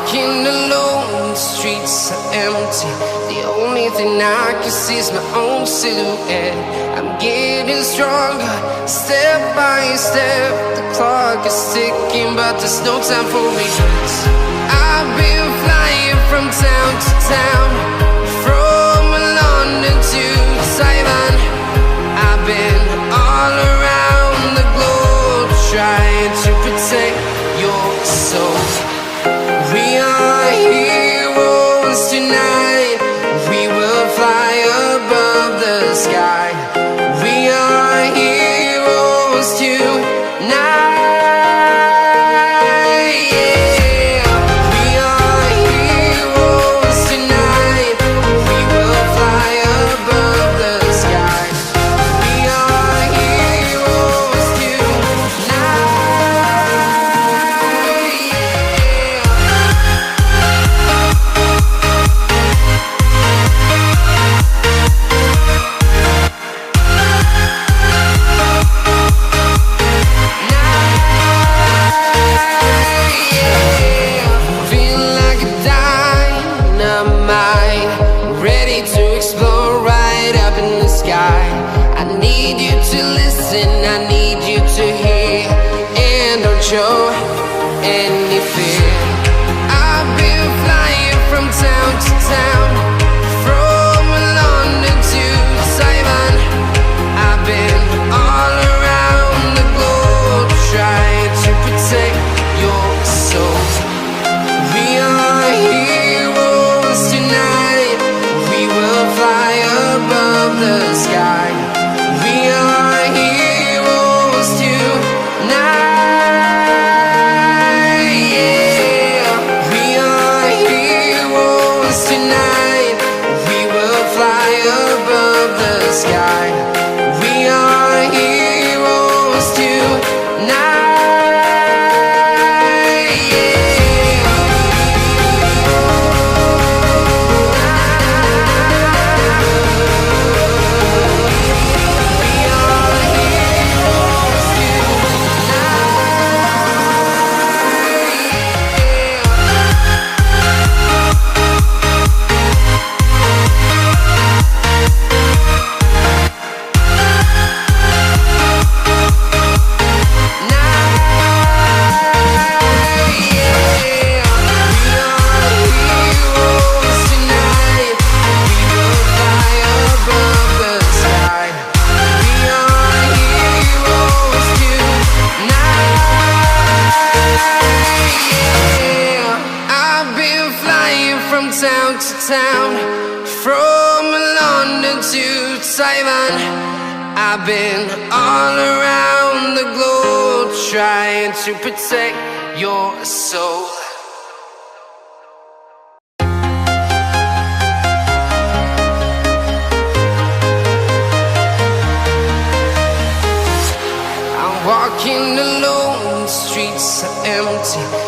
walking alone, the streets are empty. The only thing I can see is my own silhouette. I'm getting stronger, step by step. The clock is ticking, but there's no time for regrets. I've been flying from town to town, from London to Taiwan. I've been all around the globe, trying to protect your soul. We are heroes tonight. We will fly above the sky. We are heroes tonight. Yeah. We are heroes tonight. We will fly above the sky. We are heroes tonight. Feel like a dynamite, ready to explode right up in the sky. I need you to listen, I need you to hear, and don't show any fear. I've been flying from town to town, from London to Taiwan. I've been all around the globe, trying to protect your soul. We are heroes tonight. We will fly above the sky. We are heroes tonight. Yeah. We are heroes tonight. We will fly above the sky. We are heroes tonight. Town to town, from London to Taiwan. I've been all around the globe, trying to protect your soul. I'm walking alone, the streets are empty.